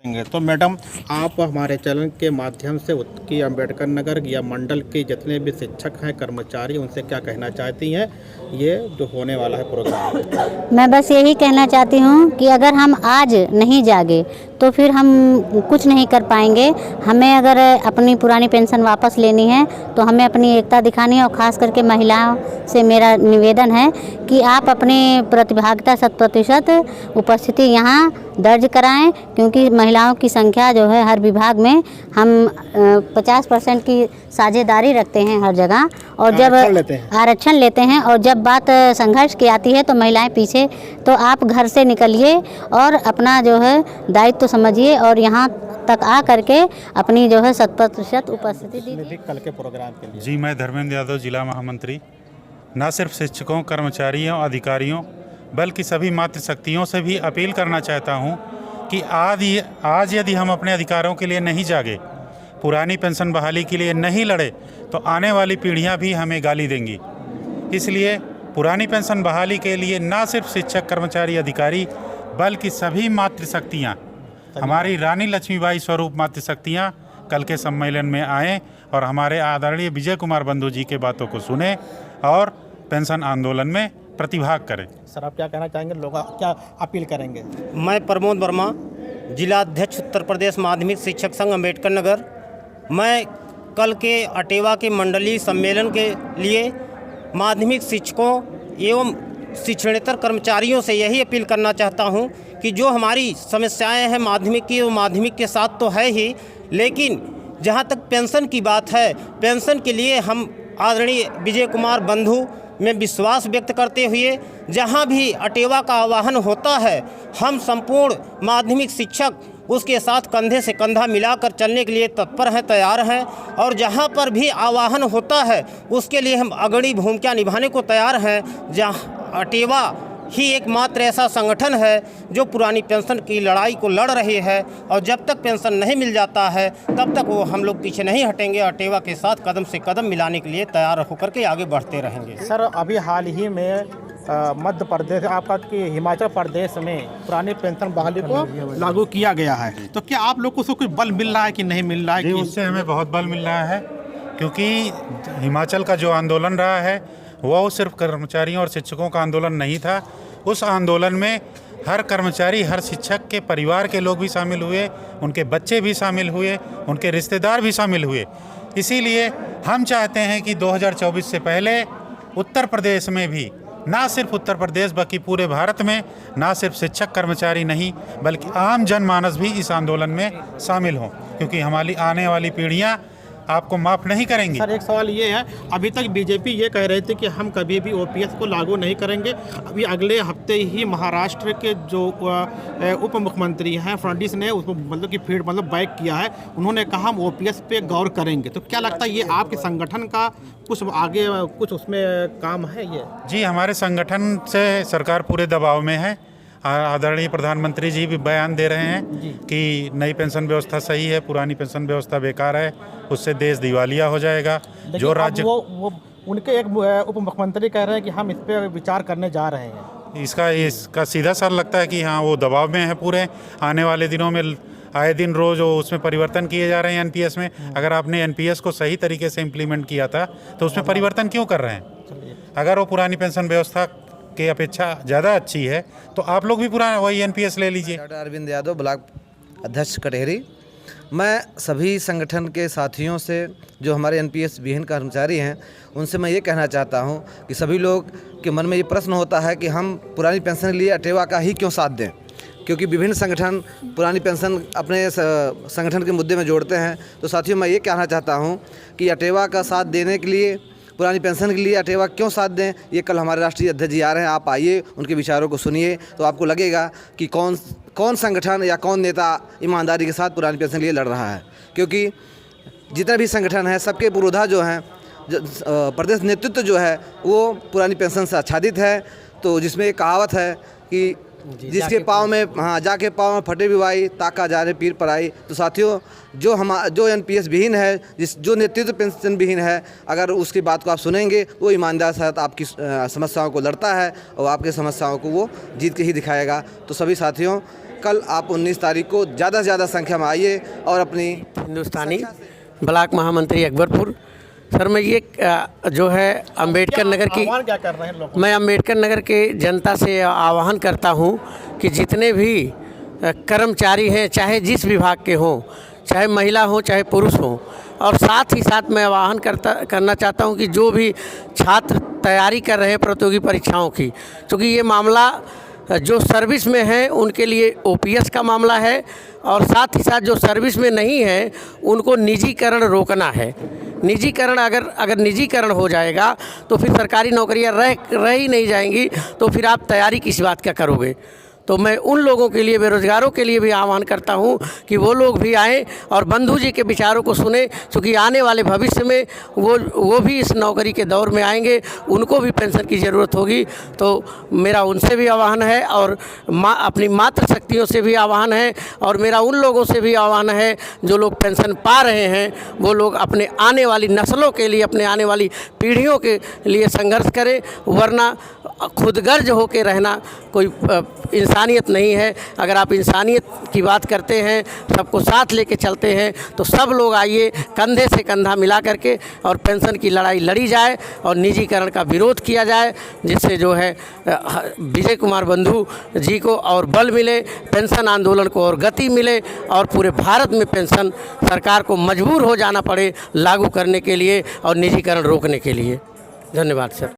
तो मैडम, आप हमारे चैनल के माध्यम से की अम्बेडकर नगर या मंडल के जितने भी शिक्षक हैं, कर्मचारी, उनसे क्या कहना चाहती हैं ये जो होने वाला है प्रोग्राम? मैं बस यही कहना चाहती हूँ कि अगर हम आज नहीं जागे तो फिर हम कुछ नहीं कर पाएंगे। हमें अगर अपनी पुरानी पेंशन वापस लेनी है तो हमें अपनी एकता दिखानी है, और ख़ास करके महिलाओं से मेरा निवेदन है कि आप अपनी प्रतिभागिता 100% उपस्थिति यहाँ दर्ज कराएं, क्योंकि महिलाओं की संख्या जो है हर विभाग में हम 50% की साझेदारी रखते हैं हर जगह, और जब आरक्षण लेते हैं और जब बात संघर्ष की आती है तो महिलाएं पीछे। तो आप घर से निकलिए और अपना जो है दायित्व समझिए और यहाँ तक आ करके अपनी जो है 100% उपस्थिति दीजिए कल के प्रोग्राम के लिए। जी, मैं धर्मेंद्र यादव, जिला महामंत्री। न सिर्फ शिक्षकों, कर्मचारियों, अधिकारियों बल्कि सभी मातृशक्तियों से भी अपील करना चाहता हूं कि आज यदि हम अपने अधिकारों के लिए नहीं जागे, पुरानी पेंशन बहाली के लिए नहीं लड़े, तो आने वाली पीढ़ियां भी हमें गाली देंगी। इसलिए पुरानी पेंशन बहाली के लिए न सिर्फ शिक्षक, कर्मचारी, अधिकारी बल्कि सभी मातृशक्तियाँ, हमारी रानी लक्ष्मीबाई स्वरूप मातृशक्तियाँ कल के सम्मेलन में आएँ और हमारे आदरणीय विजय कुमार बंधु जी के बातों को सुने और पेंशन आंदोलन में प्रतिभाग करें। सर, आप क्या कहना चाहेंगे, लोग क्या अपील करेंगे? मैं प्रमोद वर्मा, जिला अध्यक्ष उत्तर प्रदेश माध्यमिक शिक्षक संघ अम्बेडकर नगर। मैं कल के अटेवा के मंडलीय सम्मेलन के लिए माध्यमिक शिक्षकों एवं शिक्षणेतर कर्मचारियों से यही अपील करना चाहता हूं कि जो हमारी समस्याएं हैं माध्यमिक की, वो माध्यमिक के साथ तो है ही, लेकिन जहां तक पेंशन की बात है, पेंशन के लिए हम आदरणीय विजय कुमार बंधु में विश्वास व्यक्त करते हुए जहां भी अटेवा का आह्वान होता है, हम संपूर्ण माध्यमिक शिक्षक उसके साथ कंधे से कंधा मिलाकर चलने के लिए तत्पर हैं, तैयार हैं। और जहां पर भी आह्वान होता है उसके लिए हम अग्रणी भूमिका निभाने को तैयार हैं। जहां अटेवा ही एकमात्र ऐसा संगठन है जो पुरानी पेंशन की लड़ाई को लड़ रही है, और जब तक पेंशन नहीं मिल जाता है तब तक वो हम लोग पीछे नहीं हटेंगे। अटेवा के साथ कदम से कदम मिलाने के लिए तैयार होकर के आगे बढ़ते रहेंगे। सर, अभी हाल ही में मध्य प्रदेश, आपका कि हिमाचल प्रदेश में पुरानी पेंशन बहाली को लागू किया गया है, तो क्या आप लोग को उसको कुछ बल मिल रहा है कि नहीं मिल रहा है? उससे हमें बहुत बल मिल रहा है, क्योंकि हिमाचल का जो आंदोलन रहा है वो सिर्फ कर्मचारियों और शिक्षकों का आंदोलन नहीं था। उस आंदोलन में हर कर्मचारी, हर शिक्षक के परिवार के लोग भी शामिल हुए, उनके बच्चे भी शामिल हुए, उनके रिश्तेदार भी शामिल हुए। इसीलिए हम चाहते हैं कि 2024 से पहले उत्तर प्रदेश में भी, ना सिर्फ उत्तर प्रदेश बल्कि पूरे भारत में, ना सिर्फ शिक्षक कर्मचारी नहीं बल्कि आम जनमानस भी इस आंदोलन में शामिल हों, क्योंकि हमारी आने वाली पीढ़ियाँ आपको माफ़ नहीं करेंगी। सर, एक सवाल ये है, अभी तक बीजेपी ये कह रही थी कि हम कभी भी ओपीएस को लागू नहीं करेंगे। अभी अगले हफ्ते ही महाराष्ट्र के जो उप मुख्यमंत्री हैं फडणवीस ने उसको मतलब बैक किया है। उन्होंने कहा हम ओपीएस पे गौर करेंगे। तो क्या लगता है ये आपके संगठन का कुछ आगे कुछ उसमें काम है ये? जी, हमारे संगठन से सरकार पूरे दबाव में है। आदरणीय प्रधानमंत्री जी भी बयान दे रहे हैं कि नई पेंशन व्यवस्था सही है, पुरानी पेंशन व्यवस्था बेकार है, उससे देश दिवालिया हो जाएगा। जो राज्य वो उनके एक उप मुख्यमंत्री कह रहे हैं कि हम इस पे विचार करने जा रहे हैं। इसका सीधा सा लगता है कि हाँ, वो दबाव में है पूरे। आने वाले दिनों में आए दिन रोज उसमें परिवर्तन किए जा रहे हैं एनपीएस में। अगर आपने एनपीएस को सही तरीके से इम्प्लीमेंट किया था तो उसमें परिवर्तन क्यों कर रहे हैं? अगर वो पुरानी पेंशन व्यवस्था के अपेक्षा ज़्यादा अच्छी है तो आप लोग भी पुराना वही एनपीएस ले लीजिए। डॉक्टर अरविंद यादव, ब्लॉक अध्यक्ष कटेहरी। मैं सभी संगठन के साथियों से, जो हमारे एनपीएस विहीन कर्मचारी हैं, उनसे मैं ये कहना चाहता हूं कि सभी लोग के मन में ये प्रश्न होता है कि हम पुरानी पेंशन के लिए अटेवा का ही क्यों साथ दें, क्योंकि विभिन्न संगठन पुरानी पेंशन अपने संगठन के मुद्दे में जोड़ते हैं। तो साथियों, मैं ये कहना चाहता हूँ कि अटेवा का साथ देने के लिए, पुरानी पेंशन के लिए अटेवा क्यों साथ दें, ये कल हमारे राष्ट्रीय अध्यक्ष जी आ रहे हैं। आप आइए, उनके विचारों को सुनिए, तो आपको लगेगा कि कौन संगठन या कौन नेता ईमानदारी के साथ पुरानी पेंशन के लिए लड़ रहा है। क्योंकि जितने भी संगठन हैं, सबके पुरोधा जो हैं, प्रदेश नेतृत्व जो है वो पुरानी पेंशन से आच्छादित है। तो जिसमें एक कहावत है कि जिसके पाँव में, हाँ, जाके पाँव में फटे भी भाई, ताका जाने पीर पर आई। तो साथियों, जो एनपीएस विहीन है, जो नेतृत्व पेंशन विहीन है, अगर उसकी बात को आप सुनेंगे, वो ईमानदार साथ आपकी समस्याओं को लड़ता है और आपकी समस्याओं को वो जीत के ही दिखाएगा। तो सभी साथियों, कल आप 19 तारीख को ज़्यादा से ज़्यादा संख्या में आइए और अपनी हिंदुस्तानी ब्लॉक महामंत्री अकबरपुर। सर मैं ये जो है अंबेडकर नगर की आह्वान क्या कर रहे हैं लोग? मैं अंबेडकर नगर के जनता से आह्वान करता हूँ कि जितने भी कर्मचारी हैं, चाहे जिस विभाग के हों, चाहे महिला हो चाहे पुरुष हो, और साथ ही साथ मैं आह्वान करना चाहता हूँ कि जो भी छात्र तैयारी कर रहे हैं प्रतियोगी परीक्षाओं की, क्योंकि ये मामला जो सर्विस में है उनके लिए ओपीएस का मामला है, और साथ ही साथ जो सर्विस में नहीं है उनको निजीकरण रोकना है। निजीकरण अगर निजीकरण हो जाएगा तो फिर सरकारी नौकरियां रह ही नहीं जाएंगी, तो फिर आप तैयारी किस बात का करोगे। तो मैं उन लोगों के लिए, बेरोज़गारों के लिए भी आह्वान करता हूं कि वो लोग भी आएँ और बंधु जी के विचारों को सुने, क्योंकि आने वाले भविष्य में वो भी इस नौकरी के दौर में आएंगे, उनको भी पेंशन की ज़रूरत होगी। तो मेरा उनसे भी आह्वान है और अपनी मातृ शक्तियों से भी आह्वान है, और मेरा उन लोगों से भी आह्वान है जो लोग पेंशन पा रहे हैं, वो लोग अपने आने वाली नस्लों के लिए, अपने आने वाली पीढ़ियों के लिए संघर्ष करें, वरना खुदगर्ज होकर रहना कोई इंसानियत नहीं है। अगर आप इंसानियत की बात करते हैं, सबको साथ लेके चलते हैं, तो सब लोग आइए, कंधे से कंधा मिला करके और पेंशन की लड़ाई लड़ी जाए और निजीकरण का विरोध किया जाए, जिससे जो है विजय कुमार बंधु जी को और बल मिले, पेंशन आंदोलन को और गति मिले, और पूरे भारत में पेंशन सरकार को मजबूर हो जाना पड़े लागू करने के लिए और निजीकरण रोकने के लिए। धन्यवाद सर।